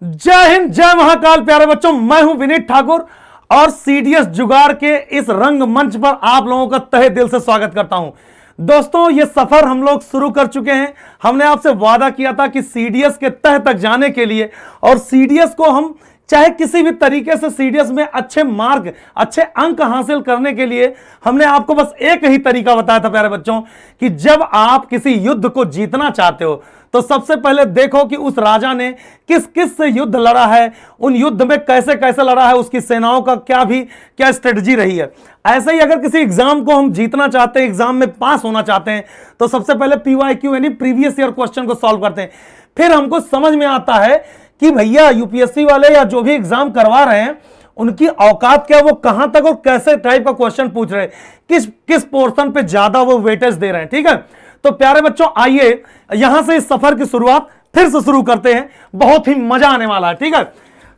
जय हिंद, जय महाकाल। प्यारे बच्चों, मैं हूं विनीत ठाकुर और सीडीएस जुगाड़ के इस रंग मंच पर आप लोगों का तहे दिल से स्वागत करता हूं। दोस्तों, ये सफर हम लोग शुरू कर चुके हैं। हमने आपसे वादा किया था कि सीडीएस के तह तक जाने के लिए और सीडीएस को हम चाहे किसी भी तरीके से सीडीएस में अच्छे मार्क, अच्छे अंक हासिल करने के लिए हमने आपको बस एक ही तरीका बताया था प्यारे बच्चों, कि जब आप किसी युद्ध को जीतना चाहते हो तो सबसे पहले देखो कि उस राजा ने किस किस से युद्ध लड़ा है, उन युद्ध में कैसे कैसे लड़ा है, उसकी सेनाओं का क्या स्ट्रेटजी रही है। ऐसे ही अगर किसी एग्जाम को हम जीतना चाहते हैं, एग्जाम में पास होना चाहते हैं, तो सबसे पहले पीवाईक्यू यानी प्रीवियस ईयर क्वेश्चन को सॉल्व करते हैं। फिर हमको समझ में आता है कि भैया यूपीएससी वाले या जो भी एग्जाम करवा रहे हैं उनकी औकात क्या, वो कहां तक और कैसे टाइप का क्वेश्चन पूछ रहे हैं, किस किस पोर्शन पे ज्यादा वो वेटेज दे रहे हैं। ठीक है, तो प्यारे बच्चों आइए यहां से इस सफर की शुरुआत फिर से शुरू करते हैं। बहुत ही मजा आने वाला है। ठीक है,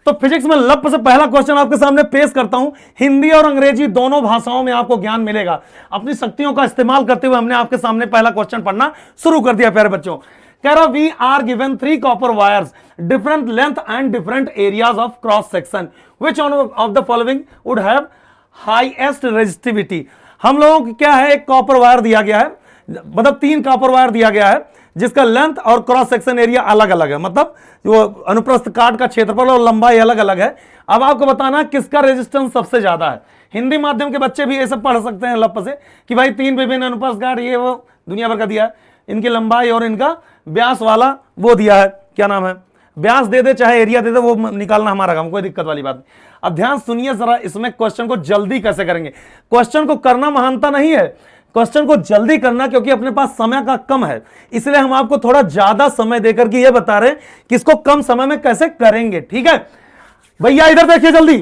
तो फिजिक्स में लप से पहला क्वेश्चन आपके सामने पेश करता हूं। हिंदी और अंग्रेजी दोनों भाषाओं में आपको ज्ञान मिलेगा। अपनी शक्तियों का इस्तेमाल करते हुए हमने आपके सामने पहला क्वेश्चन पढ़ना शुरू कर दिया। प्यारे बच्चों, कह रहा we are given 3 copper wires different length and different areas of cross section, which one of the following would have highest resistivity. हम लोगों को क्या है, एक कॉपर वायर दिया गया है, मतलब 3 कॉपर वायर दिया गया है जिसका लेंथ और क्रॉस सेक्शन एरिया अलग अलग है, मतलब जो अनुप्रस्थ काट का क्षेत्रफल और लंबाई अलग अलग है। अब आपको बताना किसका रेजिस्टेंस सबसे ज्यादा है। हिंदी माध्यम के बच्चे भी ये सब पढ़ सकते हैं लप से कि भाई 3 विभिन्न अनुप्रस्थ काट, ये वो दुनिया भर का दिया है, इनकी लंबाई और इनका व्यास वाला वो दिया है, क्या नाम है, व्यास दे दे चाहे एरिया दे दे, वो निकालना हमारा काम, कोई दिक्कत वाली बात नहीं। अब ध्यान सुनिए जरा, इसमें क्वेश्चन को जल्दी कैसे करेंगे। क्वेश्चन को करना महानता नहीं है, क्वेश्चन को जल्दी करना, क्योंकि अपने पास समय का कम है, इसलिए हम आपको थोड़ा ज्यादा समय देकर के ये बता रहे हैं कि इसको कम समय में कैसे करेंगे। ठीक है भैया, इधर देखिए जल्दी।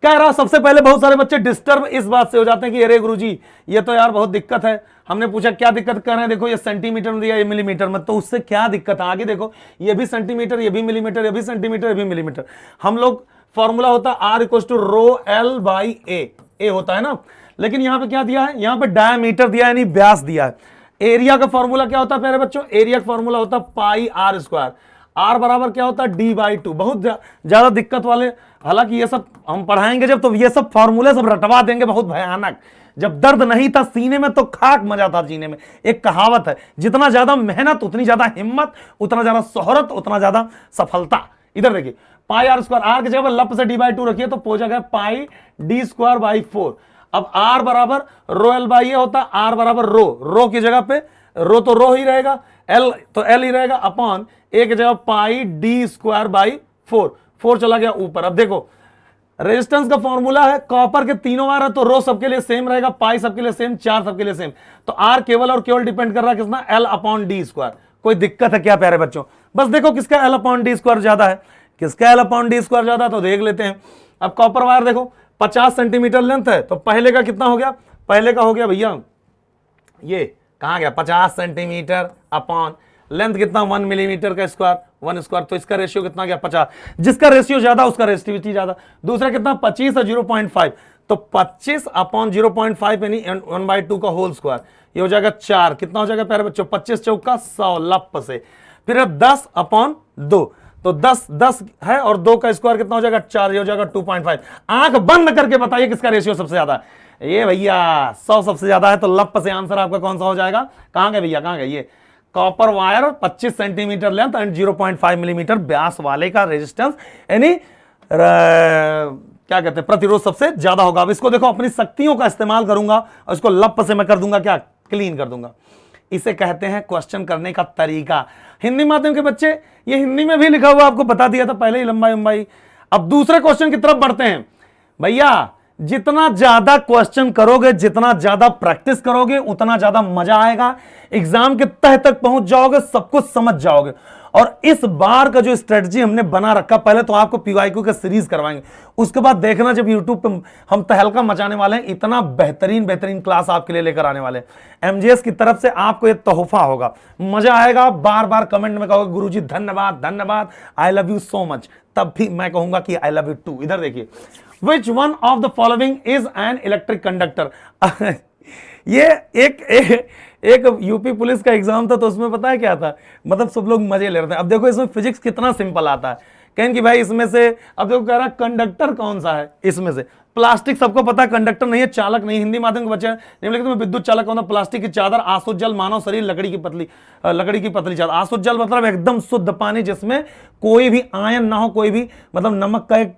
कह रहा सबसे पहले बहुत सारे बच्चे डिस्टर्ब इस बात से हो जाते हैं कि अरे गुरुजी ये तो यार बहुत दिक्कत है। हमने पूछा क्या दिक्कत कर रहे हैं, देखो ये सेंटीमीटर में दिया, ये मिलीमीटर में, तो उससे क्या दिक्कत है। आगे देखो, ये भी सेंटीमीटर, ये भी मिलीमीटर, ये भी सेंटीमीटर, ये भी मिलीमीटर। हम लोग फॉर्मूला होता है R = रो L बाई ए होता है ना, लेकिन यहां पे क्या दिया है, यहां पे डायमीटर दिया है, यानी व्यास दिया है। एरिया का फॉर्मूला क्या होता है प्यारे बच्चों, एरिया का फॉर्मूला होता है पाई R²। R बराबर क्या होता है, D/2। बहुत ज्यादा दिक्कत वाले, हालांकि ये सब हम पढ़ाएंगे जब, तो ये सब फॉर्मूले सब रटवा देंगे, बहुत भयानक। जब दर्द नहीं था सीने में तो खाक मजा था जीने में। एक कहावत है, जितना ज्यादा मेहनत उतनी ज्यादा हिम्मत, उतना ज्यादा शोहरत उतना ज्यादा सफलता। इधर देखिए, पाई R², R की जगह लप से D/2 रखिए तो हो जाएगा पाई D²/4। अब R बराबर रो L बाई ए होता है, R बराबर रो की जगह पे रो तो रो ही रहेगा, L तो L ही रहेगा, अपॉन ए की जगह पाई D²/4, 4 चला गया ऊपर। अब देखो रेजिस्टेंस का फॉर्मूला है, कॉपर के तीनों वायर है तो रो सबके लिए सेम रहेगा, पाई सबके लिए सेम, 4 सबके लिए सेम, तो R केवल और केवल डिपेंड कर रहा है किसना, L/D²। कोई दिक्कत है क्या प्यारे बच्चों? बस देखो किसका L/D² ज्यादा है, किसका L/D² ज्यादा है, तो देख लेते हैं। अब कॉपर वायर देखो 50 सेंटीमीटर लेंथ है, तो पहले का कितना हो गया, पहले का हो गया भैया, ये कहां गया, 50 सेंटीमीटर अपॉन लेंथ कितना, 1 मिलीमीटर का स्क्वायर, 1 स्क्वायर, तो इसका रेशियो कितना गया, 50। जिसका रेशियो ज्यादा उसका रेजिस्टिविटी ज्यादा। दूसरा कितना, 25 और 0.5, तो 25 अपॉन 0.5 यानी 1/2 का होल स्क्वायर, ये हो जाएगा 4। कितना हो जाएगा प्यारे बच्चों, 25 चौका 100 लप से। फिर अब 10 अपॉन 2, तो 10 है और 2 का स्क्वायर कितना हो जाएगा, 4, ये हो जाएगा 2.5। आंख बंद करके बताइए किसका रेशियो सबसे ज्यादा है। ये भैया 100 सबसे ज्यादा है, तो लप से आंसर आपका कौन सा हो जाएगा, कहां गए भैया, कहां गए, ये copper wire 25 centimetre length and 0.5 millimetre व्यास वाले का रेजिस्टेंस यानी क्या कहते हैं, प्रतिरोध सबसे ज्यादा होगा। अब इसको देखो, अपनी शक्तियों का इस्तेमाल करूंगा और इसको लप से मैं कर दूंगा क्या, क्लीन कर दूंगा। इसे कहते हैं क्वेश्चन करने का तरीका। हिंदी माध्यम के बच्चे, ये हिंदी में भी लिखा हुआ आपको बता दिया था पहले ही, लंबाई। अब दूसरे क्वेश्चन की तरफ बढ़ते हैं। भैया जितना ज्यादा क्वेश्चन करोगे, जितना ज्यादा प्रैक्टिस करोगे, उतना ज्यादा मजा आएगा, एग्जाम के तह तक पहुंच जाओगे, सब कुछ समझ जाओगे। और इस बार का जो स्ट्रेटजी हमने बना रखा, पहले तो आपको पीवाईक्यू का सीरीज करवाएंगे, उसके बाद देखना जब यूट्यूब पे हम तहलका मचाने वाले हैं, इतना बेहतरीन क्लास आपके लिए लेकर आने वाले हैं। एमजीएस की तरफ से आपको ये तोहफा होगा, मजा आएगा। बार बार कमेंट में कहोगे गुरुजी धन्यवाद धन्यवाद, I love you so much, तब भी मैं कहूंगा कि आई लव यू टू। इधर देखिए, which one of the following is an electric conductor. ये एक यूपी पुलिस का एग्जाम था, तो उसमें पता है क्या था, मतलब सब लोग मजे ले रहे थे। अब देखो इसमें फिजिक्स कितना सिंपल आता है, कहें कि भाई इसमें से, अब देखो कह रहा कंडक्टर कौन सा है इसमें से, प्लास्टिक सबको पता है कंडक्टर नहीं है, चालक नहीं, हिंदी माध्यम के बच्चे निम्नलिखित में विद्युत चालक कौन है? प्लास्टिक की चादर, आसुज्जल मानव शरीर, लकड़ी की पतली चादर। आसुज्जल मतलब एकदम शुद्ध पानी जिसमें कोई भी आयन ना हो, कोई भी मतलब नमक का एक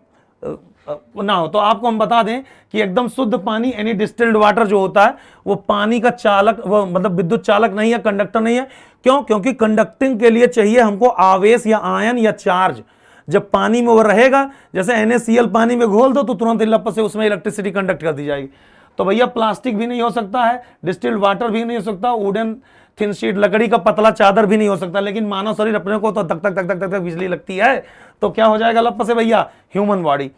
ना हो। तो आपको हम बता दें कि एकदम शुद्ध पानी यानी डिस्टिल्ड वाटर जो होता है वो पानी का चालक, वो मतलब विद्युत चालक नहीं है, कंडक्टर नहीं है। क्यों? क्योंकि कंडक्टिंग के लिए चाहिए हमको आवेश या आयन या चार्ज। जब पानी में वो रहेगा, जैसे NaCl पानी में घोल दो तो तुरंत लप से उसमें इलेक्ट्रिसिटी कंडक्ट कर दी जाएगी। तो भैया प्लास्टिक भी नहीं हो सकता है, डिस्टिल्ड वाटर भी नहीं हो सकता, वुडन थिन शीट लकड़ी का पतला चादर भी नहीं हो सकता। लेकिन मानव शरीर अपने को तो धक धक धक धक धक बिजली लगती है, तो क्या हो जाएगा लप से भैया? Human body.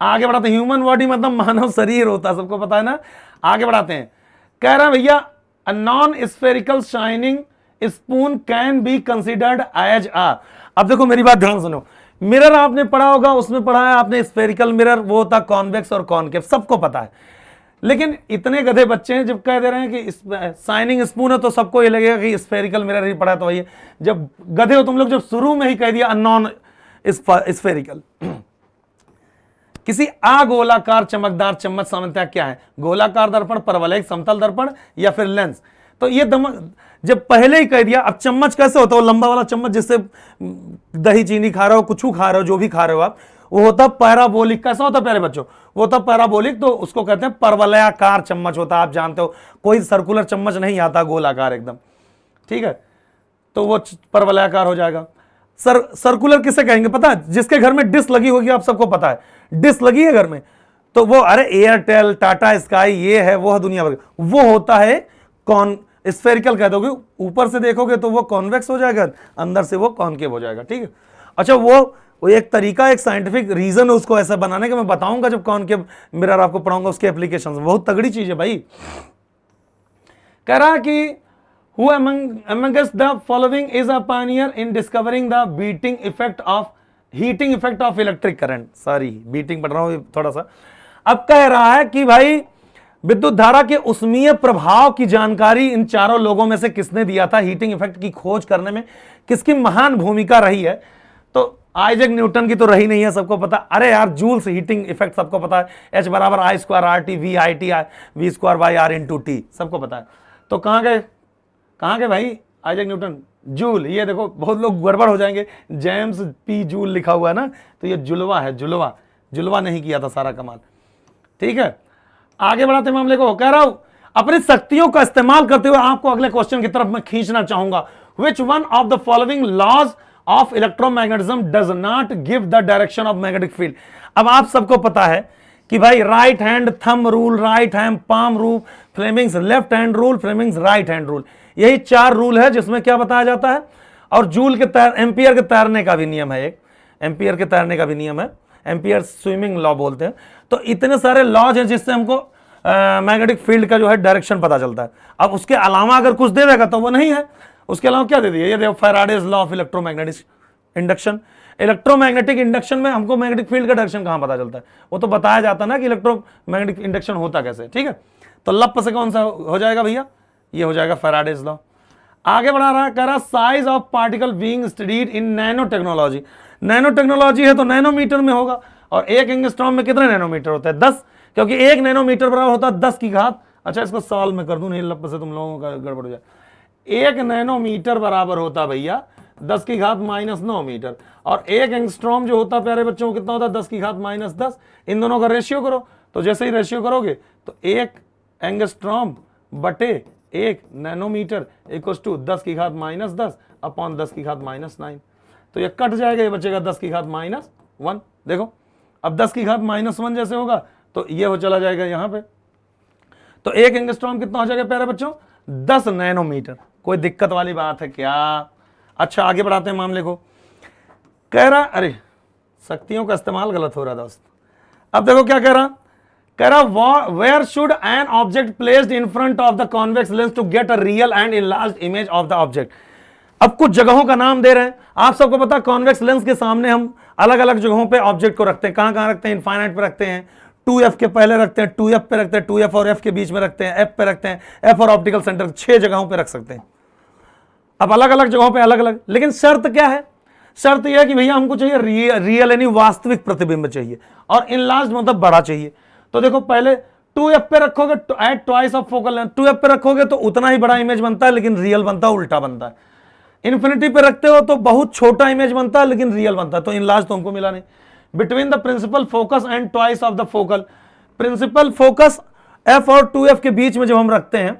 आगे बढ़ाते हैं, ह्यूमन बॉडी मतलब मानव शरीर होता है, सबको पता है ना। आगे बढ़ाते हैं, कह रहा है भैया a non spherical shining spoon can be considered as आ। अब देखो मेरी बात ध्यान सुनो, मिरर आपने पढ़ा होगा, उसमें पढ़ा है आपने स्फेरिकल मिरर, वो होता कॉन्वेक्स और कॉनकेव, सबको पता है। लेकिन इतने गधे बच्चे हैं जब कह दे रहे हैं कि शाइनिंग स्पून है तो सबको ये लगेगा कि स्फेरिकल मिरर ही पढ़ा। तो भैया जब गधे हो तुम लोग, जब शुरू में ही कह दिया नॉन स्फेरिकल। किसी अगोलाकार चमकदार चम्मच सामान्यतः क्या है? गोलाकार दर्पण, परवलयिक, समतल दर्पण या फिर लेंस। तो ये जब पहले ही कह दिया, अब चम्मच कैसे होता है? वो लंबा वाला चम्मच जिससे दही चीनी खा रहे हो, कुछ खा रहे हो, जो भी खा रहे हो आप, वो होता पैराबोलिक। कैसा होता है प्यारे बच्चों? वो होता पैराबोलिक, तो उसको कहते हैं परवलयाकार चम्मच होता है। आप जानते हो कोई सर्कुलर चम्मच नहीं आता गोलाकार एकदम, ठीक है, तो वो परवलयाकार हो जाएगा। सर्कुलर किसे कहेंगे पता है? जिसके घर में डिश लगी होगी, आप सबको पता है डिश लगी है घर में, तो वो अरे एयरटेल, टाटा स्काई, ये है वो है दुनिया भर, वो होता है कॉन स्फेरिकल कह दोगे। ऊपर से देखोगे तो वो कॉन्वेक्स हो जाएगा, अंदर से वो कॉनकेव हो जाएगा, ठीक है। अच्छा वो एक तरीका, एक साइंटिफिक रीजन है उसको ऐसा बनाने का, मैं बताऊंगा जब कॉनकेव मिरर आपको पढ़ाऊंगा उसके एप्लीकेशन। बहुत तगड़ी चीज है भाई। कह रहा कि Who amongst the following is a pioneer in discovering the heating effect of electric current? Sorry beating पढ़ रहा हूं थोड़ा सा। अब कह रहा है कि भाई विद्युत धारा के उष्मीय प्रभाव की जानकारी इन चारों लोगों में से किसने दिया था? हीटिंग इफेक्ट की खोज करने में किसकी महान भूमिका रही है? तो आइजैक न्यूटन की तो रही नहीं है, सबको पता। अरे यार जूल्स हीटिंग इफेक्ट सबको पता है, H बराबर I²RT V²R सबको पता है। तो कहां गए भाई आइजैक न्यूटन? जूल। ये देखो बहुत लोग गड़बड़ हो जाएंगे, जेम्स पी जूल लिखा हुआ है ना, तो ये जुलवा है, जुलवा नहीं किया था सारा कमाल, ठीक है। आगे बढ़ाते मामले को, कह रहा हूं अपनी शक्तियों का इस्तेमाल करते हुए आपको अगले क्वेश्चन की तरफ मैं खींचना चाहूंगा। Which one of the following laws of electromagnetism does not give the direction of magnetic field? अब आप सबको पता है कि भाई right hand thumb rule, right hand palm rule, Fleming's left hand rule, Fleming's right hand rule, यही 4 rule है जिसमें क्या बताया जाता है। और जूल के एम्पियर के तैरने का भी नियम है, एक एम्पियर के तैरने का भी नियम है, एम्पियर स्विमिंग लॉ बोलते हैं। तो इतने सारे लॉज हैं जिससे हमको मैग्नेटिक फील्ड का जो है डायरेक्शन पता चलता है। अब उसके अलावा अगर कुछ दे देगा तो वो नहीं है, उसके अलावा क्या दे दिया? ये देखो Faraday's law of electromagnetic induction. Electromagnetic induction में हमको मैग्नेटिक फील्ड का डायरेक्शन कहां पता चलता है? वो तो बताया जाता है ना कि इलेक्ट्रोमैग्नेटिक इंडक्शन होता कैसे, ठीक है। तो लप से कौन सा हो जाएगा भैया? ये हो जाएगा फैराडेज लॉ। आगे बढ़ा रहा है, कह रहा size of particle being studied in nano technology. Nano technology है तो नैनोमीटर में होगा, और 1 एंगस्ट्रॉम में कितने नैनोमीटर होते हैं? 10, क्योंकि 1 नैनोमीटर बराबर होता है 10 की घात। अच्छा इसको सॉल्व में कर दूं, नहीं लप से तुम लोगों का गड़बड़ हो जाए। 1 नैनोमीटर बराबर होता भैया 10 की घात -9 मीटर, और 1 एंगस्ट्रॉम जो होता प्यारे बच्चों कितना होता? 10 की घात -10। इन दोनों का रेशियो करो, तो जैसे ही रेशियो करोगे तो 1 एंगस्ट्रॉम बटे 1 नैनोमीटर इक्वल टू 10 की घात -10 अपॉन 10 की घात -9। तो ये कट जाएगा, ये बचेगा 10 की घात -1। देखो अब 10 की घात -1 जैसे होगा तो ये हो चला जाएगा यहां पे। तो 1 एंगस्ट्रॉम कितना हो जाएगा प्यारे बच्चों? 10 नैनोमीटर। कोई दिक्कत वाली बात है क्या? अच्छा आगे बढ़ाते हैं मामले को। कह रहा, अरे शक्तियों का इस्तेमाल गलत हो रहा दोस्त। अब देखो क्या कह रहा where should an object placed in front of the convex lens to get a real and enlarged image of the object. अब कुछ जगहों का नाम दे रहे हैं। आप सबको पता है कॉन्वेक्स लेंस के सामने हम अलग अलग जगहों पे ऑब्जेक्ट को रखते हैं। कहां रखते हैं? इनफाइनाइट पे रखते हैं, 2f के पहले रखते हैं, 2f पे रखते हैं, 2f और f के बीच में रखते हैं, f पे रखते हैं, f और ऑप्टिकल सेंटर, 6 जगहों पे रख सकते हैं। अब अलग अलग जगहों पे अलग अलग, लेकिन शर्त क्या है? शर्त यह है कि भैया हमको चाहिए रियल यानी वास्तविक प्रतिबिंब चाहिए, और इनलार्ज मतलब बड़ा चाहिए। तो देखो पहले 2f पे रखोगे at twice of focal length, 2f पे रखोगे तो उतना ही बड़ा इमेज बनता है, लेकिन रियल बनता है उल्टा बनता है। इन्फिनिटी पे रखते हो तो बहुत छोटा इमेज बनता है लेकिन रियल बनता है, तो इनलार्ज तो हमको मिला नहीं। Between the principal focus and twice of the focal, principal focus f और 2f के बीच में जब हम रखते हैं,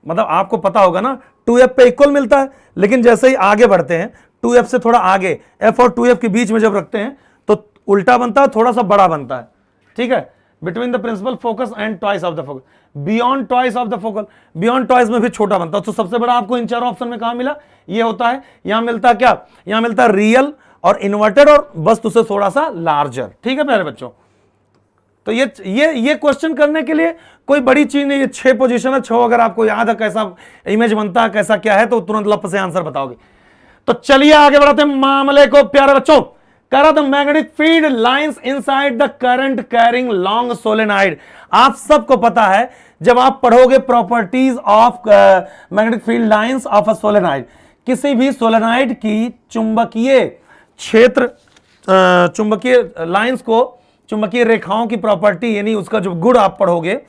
मतलब आपको पता होगा ना 2f पे इक्वल मिलता है, लेकिन जैसे ही आगे बढ़ते हैं 2f से थोड़ा आगे f और 2f के बीच में जब रखते हैं तो उल्टा बनता है, थोड़ा सा बड़ा बनता है, ठीक है। Between the principal focus and twice of the focal, beyond twice of the focal, beyond twice में भी छोटा बनता है। तो सबसे बड़ा आपको इन चारों ऑप्शन में कहां मिला, ये होता है, यहां मिलता क्या, यहां मिलता है रियल और इन्वर्टेड और बस उससे थोड़ा सा लार्जर, ठीक है प्यारे बच्चों। तो ये क्वेश्चन करने के लिए कोई बड़ी चीज नहीं, ये 6 पोजीशन है, 6 अगर आपको याद है कैसा इमेज बनता है कैसा क्या है तो तुरंत लप से आंसर बताओगे। तो चलिए आगे बढ़ाते हैं मामले को प्यारे बच्चों। करा the magnetic field lines inside the current carrying long solenoid. आप सबको पता है जब आप पढ़ोगे properties of magnetic field lines of a solenoid, किसी भी सोलेनाइड की चुंबकीय क्षेत्र चुंबकीय लाइंस को, चुंबकीय रेखाओं की प्रॉपर्टी यानी उसका जो गुण आप पढ़ोगे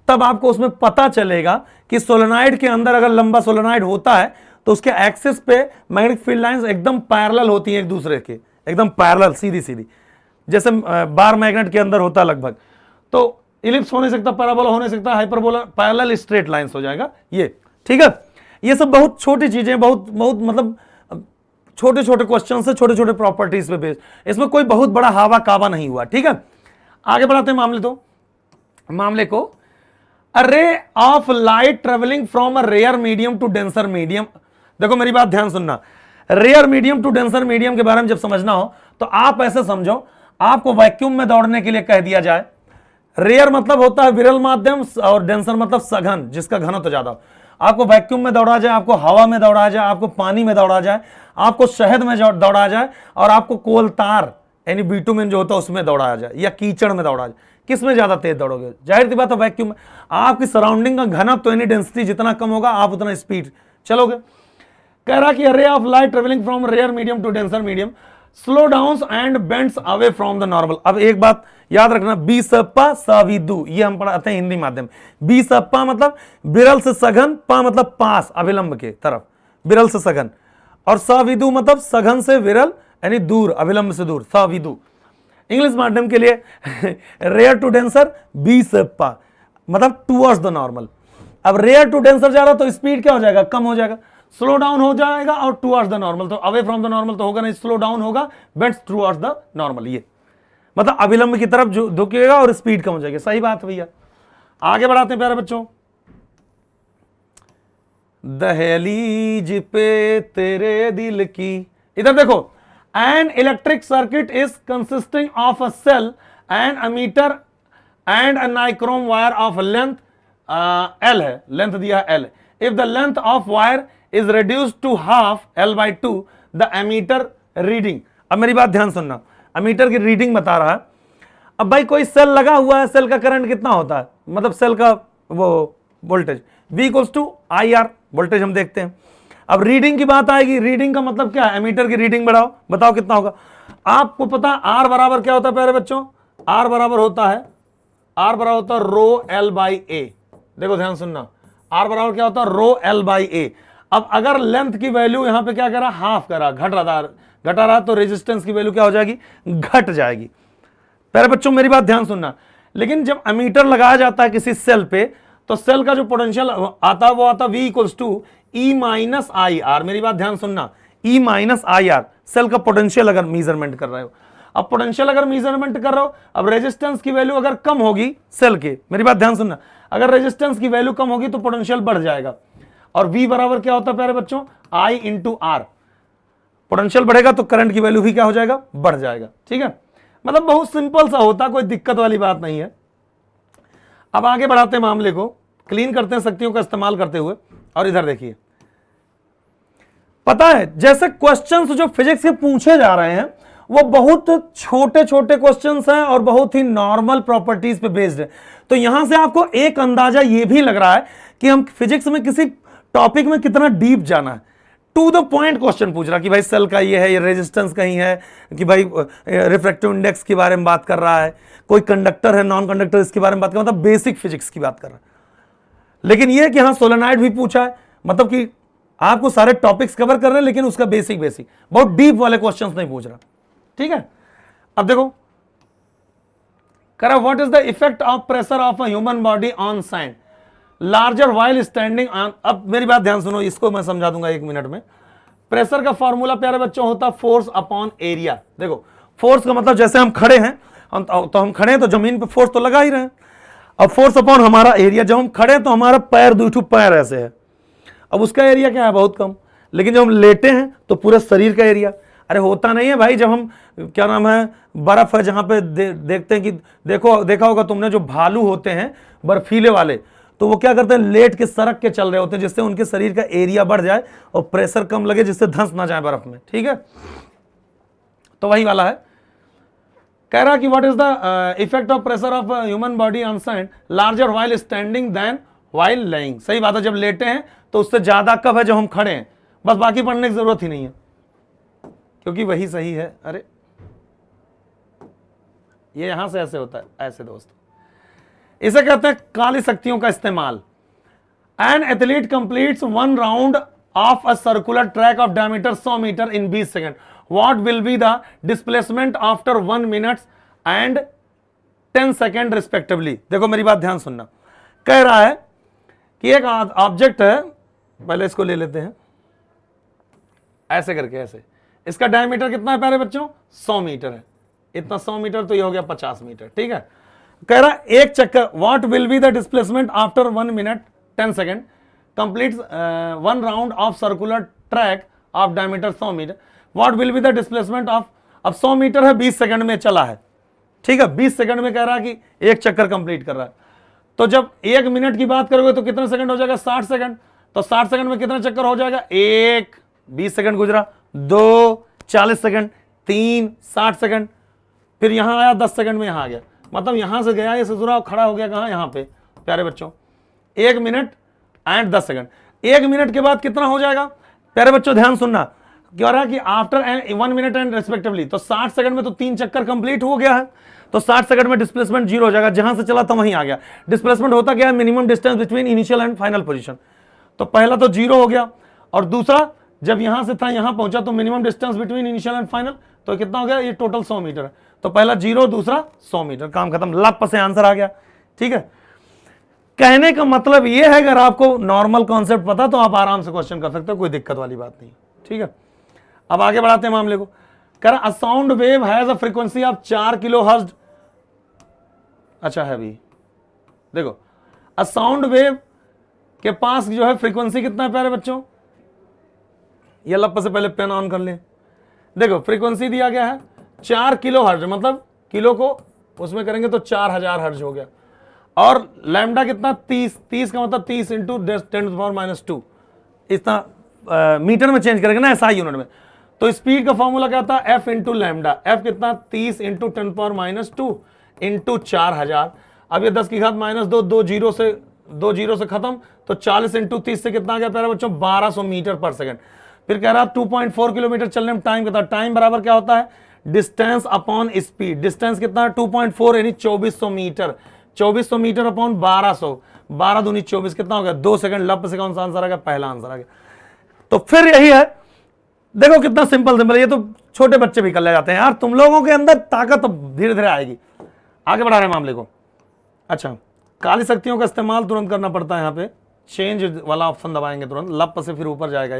तब आपको उसमें पता चलेगा कि सोलेनाइड के अंदर अगर लंबा सोलेनाइड होता है तो उसके एक्सिस पे मैग्नेटिक फील्ड लाइंस एकदम पैरेलल होती हैं एक दूसरे के, एकदम पैरेलल सीधी सीधी, जैसे बार मैग्नेट के अंदर होता है लगभग। तो इलिप्स हो नहीं सकता, पैराबोला हो नहीं सकता, हाइपरबोला, पैरेलल स्ट्रेट लाइंस हो जाएगा ये, ठीक है। ये सब बहुत छोटी चीजें, बहुत मतलब छोटे छोटे क्वेश्चन से छोटे छोटे प्रॉपर्टीज पे बेस्ड, इसमें कोई बहुत बड़ा हवा काबा नहीं हुआ, ठीक है। आगे बढ़ाते हैं मामले को। A ray of light travelling from a rare medium to denser medium. देखो मेरी बात ध्यान सुनना, rare medium to denser medium के बारे में जब समझना हो तो आप ऐसे समझो, आपको वैक्यूम में दौड़ने के लिए कह दिया जाए, रेयर मतलब होता है विरल माध्यम और डेंसर मतलब सघन, जिसका घनत्व ज्यादा हो। आपको वैक्यूम में दौड़ा जाए, आपको हवा में दौड़ा जाए, आपको पानी में दौड़ा जाए, आपको शहद में दौड़ा जाए, और आपको कोलतार यानी बिटुमेन जो होता है उसमें दौड़ाया जाए या कीचड़ में दौड़ा जाए, किस में ज्यादा तेज दौड़ोगे? जाहिर सी बात है वैक्यूम में। आपकी सराउंडिंग का घनत्व यानी डेंसिटी जितना कम होगा आप उतना स्पीड चलोगे। कह रहा कि ray of light travelling from rare medium to denser medium slow down and bends away from the normal. अब एक बात याद रखना, बी सप्पा सविदु, ये हम पढ़ाते हैं हिंदी माध्यम। बी सप्पा मतलब बिरल से सघन, पा मतलब पास अभिलंब के तरफ, बिरल से सघन, और सविदु मतलब सघन से विरल यानी दूर, अभिलंब से दूर, सविदु। इंग्लिश माध्यम के लिए रेयर टू डेंसर बी सप्पा मतलब टूवर्ड्स द नॉर्मल। अब रेयर टू डेंसर जा रहा तो स्पीड क्या हो जाएगा, कम हो जाएगा, स्लो डाउन हो जाएगा, और टूवर्ड्स द नॉर्मल तो अवे फ्रॉम द नॉर्मल तो होगा नहीं, स्लो डाउन होगा, बेंड्स टूवर्ड्स द नॉर्मल। ये मतलब अभिलंब की तरफ झुकेगा और स्पीड कम हो जाएगी। सही बात है भैया। आगे बढ़ाते हैं प्यारे बच्चों। दहलीज पे तेरे दिल की, इधर देखो, an electric circuit is consisting of a cell and ammeter and a nichrome wire of length L है, लेंथ दिया है L. If the length of wire is reduced to half L/2 the ammeter reading। अब मेरी बात ध्यान सुनना, ammeter की reading बता रहा है। अब भाई कोई सेल लगा हुआ है, सेल का करंट कितना होता है, मतलब सेल का वो voltage V equals to IR, voltage हम देखते हैं। अब रीडिंग की बात आएगी, रीडिंग का मतलब क्या है, एमीटर की रीडिंग बढ़ाओ, बताओ कितना होगा। आपको पता R बराबर क्या होता है प्यारे बच्चों, R बराबर होता है रो L/A। देखो ध्यान सुनना, R बराबर क्या होता है, रो L/A। अब अगर लेंथ की वैल्यू यहां पे क्या करा, हाफ करा, घटा रहा तो रेजिस्टेंस की वैल्यू क्या हो जाएगी, घट जाएगी। प्यारे बच्चों मेरी बात ध्यान सुनना, लेकिन जब अमीटर लगाया जाता है किसी सेल पे तो सेल का जो पोटेंशियल आता है वो आता है V equals to E minus IR। मेरी बात ध्यान सुनना, E माइनस IR सेल का पोटेंशियल अगर मेजरमेंट कर रहे हो। अब पोटेंशियल अगर मेजरमेंट कर रहे हो, अब रेजिस्टेंस की वैल्यू अगर कम होगी सेल के, मेरी बात ध्यान सुनना, अगर रेजिस्टेंस की वैल्यू कम होगी तो पोटेंशियल बढ़ जाएगा। और V बराबर क्या होता है प्यारे बच्चों, I इंटू R। पोटेंशियल बढ़ेगा तो करंट की वैल्यू भी क्या हो जाएगा, बढ़ जाएगा, ठीक है। मतलब बहुत सिंपल सा होता, कोई दिक्कत वाली बात नहीं है। अब आगे बढ़ाते हैं मामले को, क्लीन करते हैं शक्तियों का इस्तेमाल करते हुए। और इधर देखिए, पता है जैसे क्वेश्चंस जो फिजिक्स के पूछे जा रहे हैं वो बहुत छोटे छोटे क्वेश्चंस हैं और बहुत ही नॉर्मल प्रॉपर्टीज पे बेस्ड है। तो यहां से आपको एक अंदाजा ये भी लग रहा है कि हम फिजिक्स में किसी टॉपिक में कितना डीप जाना है। टू द पॉइंट क्वेश्चन पूछ रहा कि भाई सेल का ये है, ये रेजिस्टेंस कहीं है, कि भाई रिफ्रैक्टिव इंडेक्स के बारे में बात कर रहा है, कोई कंडक्टर है, नॉन कंडक्टर, इसके बारे में बात कर रहा है, मतलब बेसिक फिजिक्स की बात कर रहा है। लेकिन ये कि हाँ सोलेनॉइड भी पूछा है, मतलब कि आपको सारे टॉपिक्स कवर कर रहे हैं, लेकिन उसका बेसिक बहुत डीप वाले क्वेश्चंस नहीं पूछ रहा। ठीक है, अब देखो करा what is the effect of pressure of a human body on sand larger while standing on. अब मेरी बात ध्यान सुनो, इसको मैं समझा दूंगा 1 मिनट में। प्रेशर का फॉर्मूला प्यारे बच्चों होता है फोर्स अपॉन एरिया। देखो फोर्स का मतलब जैसे हम खड़े हैं, हम खड़े हैं तो जमीन पे फोर्स तो लगा ही रहे हैं। अब फोर्स अपॉन हमारा एरिया, जब हम खड़े हैं तो हमारा पैर, 2 पैर ऐसे है, अब उसका एरिया क्या है, बहुत कम। लेकिन जब हम लेटे हैं तो पूरे शरीर का एरिया, अरे होता नहीं है भाई, जब हम क्या नाम है, बर्फ है जहां पे देखते हैं कि देखा होगा तुमने, जो भालू होते हैं बर्फीले वाले, तो वो क्या करते हैं, लेट के सरक के चल रहे होते हैं, जिससे उनके शरीर का एरिया बढ़ जाए और प्रेशर कम लगे, जिससे धंस ना जाए बर्फ में। ठीक है, तो वही वाला है। कह रहा कि what is the effect of pressure of human body on sand larger while standing than while laying. सही बात है, जब लेटे हैं तो उससे ज्यादा कब है जब हम खड़े हैं, बस बाकी पढ़ने की जरूरत ही नहीं है, क्योंकि वही सही है। अरे ये यहां से ऐसे होता है, ऐसे दोस्तों, इसे कहते हैं काली शक्तियों का इस्तेमाल। An athlete completes 1 round of a circular track of diameter 100 metre in 20 second, what will be the displacement after 1 minute and 10 second respectively. देखो मेरी बात ध्यान सुनना, कह रहा है कि एक ऑब्जेक्ट है, पहले इसको ले लेते हैं ऐसे करके, ऐसे, इसका डायमीटर कितना है प्यारे बच्चों, 100 मीटर है, इतना 100 मीटर तो ये हो गया 50 मीटर। ठीक है, कह रहा एक चक्कर, what will be the displacement after 1 minute 10 second complete 1 round of circular track of diameter 100 metre, what will be the displacement of. अब 100 मीटर है, 20 सेकंड में चला है। ठीक है, 20 सेकंड में कह रहा है कि एक चक्कर कंप्लीट कर रहा है, तो जब 1 मिनट की बात करोगे तो कितने सेकंड हो जाएगा, 60 सेकंड। तो 60 सेकंड में कितना चक्कर हो जाएगा, 1, 20 सेकंड गुजरा, 2, 40 सेकंड, 3, 60 सेकंड, फिर यहां आया 10 सेकंड में यहां आ गया, मतलब यहां से गया, ये ससुरा खड़ा हो गया कहां, यहां पे प्यारे बच्चों, 1 मिनट एंड 10 सेकंड। 1 मिनट के बाद कितना हो जाएगा प्यारे बच्चों, ध्यान सुनना, क्या रहा कि आफ्टर 1 मिनट एंड रेस्पेक्टिवली, तो 60 सेकंड में तो 3 चक्कर कंप्लीट हो गया है, तो 60 सेकंड में डिस्प्लेसमेंट 0 हो जाएगा, जहां से चला था वहीं आ गया। डिस्प्लेसमेंट होता क्या है, minimum distance between initial and final position. तो पहला तो 0 हो गया, और दूसरा जब यहां से था यहां पहुंचा तो minimum distance between initial and final, तो कितना हो गया, ये टोटल 100 मीटर है। तो पहला 0, दूसरा 100 मीटर, काम खत्म, लप से आंसर आ गया। ठीक है, कहने का मतलब ये है, अगर आपको नॉर्मल कॉन्सेप्ट पता तो आप आराम से क्वेश्चन कर सकते हो, कोई दिक्कत वाली बात नहीं। ठीक है, अब आगे बढ़ाते हैं मामले को। कह रहा a sound wave has a frequency of 4 kilo hertz. अच्छा है अभी देखो, अ साउंड वेव के पास जो है फ्रीक्वेंसी कितना है प्यारे बच्चों, ये लप से पहले पेन ऑन कर ले। देखो फ्रीक्वेंसी दिया गया है 4 किलो हर्ट्ज, मतलब किलो को उसमें करेंगे तो 4000 हर्ट्ज हो गया, और लैम्डा कितना, 30 का मतलब 30 इंटू 10⁻², इतना मीटर में चेंज करेंगे ना SI यूनिट में। तो स्पीड का फॉर्मूला क्या था, F इंटू लैम्डा, F कितना 30 इंटू 10⁻² इंटू 4000। अब ये 10 की घात -2, 2 जीरो से खत्म, तो 40 इंटू 30 से कितना आ गया प्यारे बच्चों, 1200 मीटर पर सेकंड। फिर कह रहा 2.4 किलोमीटर चलने में टाइम कितना, टाइम बराबर क्या होता है, डिस्टेंस अपॉन स्पीड। डिस्टेंस कितना है 2.4 यानी 2400 मीटर, 2400 मीटर अपॉन 1200, 12 दूनी 24, कितना हो गया 2 सेकंड। लप से कौन सा आंसर आ गया, पहला आंसर आ गया। तो फिर यही है, देखो कितना सिंपल, ये तो छोटे बच्चे भी कर ले जाते हैं यार, तुम लोगों के अंदर ताकत धीरे धीरे आएगी। आगे बढ़ा रहे हैं मामले को। अच्छा, काली शक्तियों का इस्तेमाल तुरंत करना पड़ता है, यहाँ पे चेंज वाला ऑप्शन दबाएंगे तुरंत, लप से फिर ऊपर जाएगा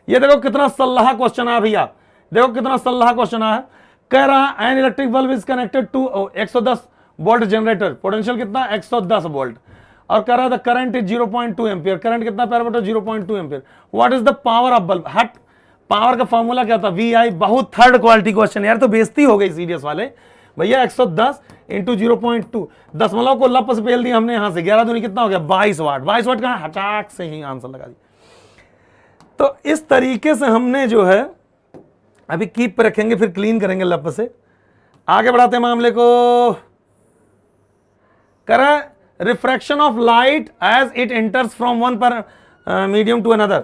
ये देखो कितना सल्लाह क्वेश्चन आया भैया, देखो कितना सल्लाह क्वेश्चन आया। कह रहा an electric bulb is connected to 110 volt generator, potential कितना 110 वोल्ट, और कह रहा था करंट इज 0.2 एम्पियर, करंट कितना प्यारा बेटा 0.2 ampere. What is the power of bulb, हट, पावर का फॉर्मूला क्या था, VI। बहुत थर्ड क्वालिटी क्वेश्चन यार, तो बेइज्जती हो गई सीरियस वाले भैया। 110 इंटू 0.2, दशमलव को लप से पेल दिया हमने, यहां से 11 दूनी कितना हो गया 22 वाट। 22 वाट का हटाक से ही आंसर लगा दिया। तो इस तरीके से हमने जो है अभी कीप पे रखेंगे, फिर क्लीन करेंगे लप से। आगे बढ़ाते हैं मामले को। करा refraction of light as it enters from one पर मीडियम टू अनदर।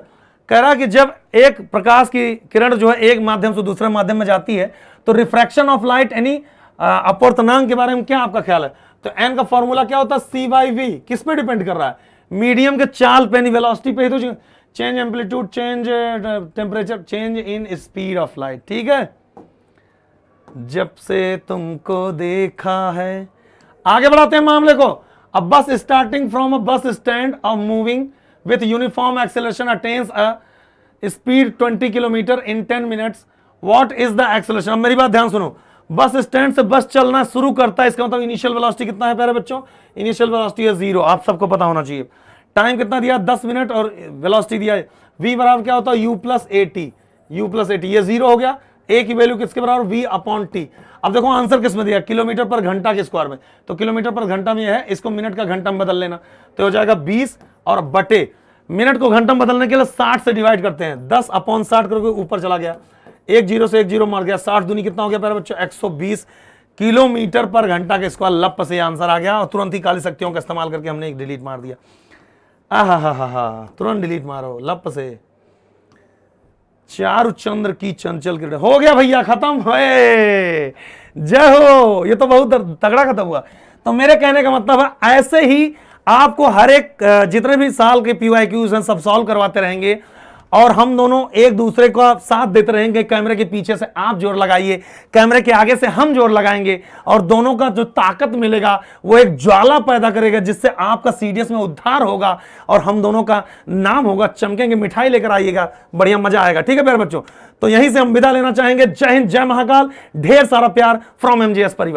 कह रहा कि जब एक प्रकाश की किरण जो है एक माध्यम से दूसरे माध्यम में जाती है तो रिफ्रैक्शन ऑफ लाइट यानी अपवर्तनांक के बारे में क्या आपका ख्याल है? तो एन का फॉर्मूला क्या होता है? सी बाई वी। किस पे डिपेंड कर रहा है? मीडियम के चाल पे यानी वेलोसिटी पे ही तो change amplitude, change temperature, change in speed of light. ठीक है, जब से तुमको देखा है। आगे बढ़ाते हैं मामले को। अ बस starting from a bus stand of moving with uniform acceleration attains a speed 20 kilometre in 10 minutes. What is the acceleration? अब मेरी बात ध्यान सुनो। बस स्टैंड से बस चलना शुरू करता है, इसका मतलब इनिशियल वेलोसिटी कितना है प्यारे बच्चों? इनिशियल वेलोसिटी है 0। आप सबको पता होना चाहिए। टाइम कितना दिया? 10 मिनट। और वेलोसिटी दिया है v बराबर क्या होता है? u plus A T. You plus A T, ये 0 हो गया। ए की वैल्यू किसके बराबर? v upon T. अब देखो आंसर किस में दिया? किलोमीटर पर घंटा के स्क्वायर में। तो किलोमीटर पर घंटा में है, इसको मिनट का घंटा में बदल लेना तो हो जाएगा 20 और बटे मिनट को घंटा में बदलने के लिए 60 से डिवाइड करते हैं। 10 अपॉन 60 करके ऊपर चला गया, एक जीरो से एक जीरो मार गया। 60 दूनी कितना हो गया प्यारे बच्चों? 120 किलोमीटर पर घंटा के स्क्वायर। लप से आंसर आ गया और तुरंत ही काली शक्तियों का इस्तेमाल करके हमने एक डिलीट मार दिया। तुरंत डिलीट मारो लप से। चारुचंद्र की चंचल किरण हो गया भैया, खत्म। जय हो, ये तो बहुत तगड़ा खत्म हुआ। तो मेरे कहने का मतलब है ऐसे ही आपको हर एक जितने भी साल के PYQs हैं सब सॉल्व करवाते रहेंगे और हम दोनों एक दूसरे का साथ देते रहेंगे। कैमरे के पीछे से आप जोर लगाइए, कैमरे के आगे से हम जोर लगाएंगे और दोनों का जो ताकत मिलेगा वो एक ज्वाला पैदा करेगा जिससे आपका CDS में उद्धार होगा और हम दोनों का नाम होगा। चमकेंगे, मिठाई लेकर आइएगा, बढ़िया मजा आएगा। ठीक है प्यारे बच्चों, तो यहीं से हम विदा लेना चाहेंगे। जय हिंद, जय महाकाल, ढेर सारा प्यार फ्रॉम MJS परिवार।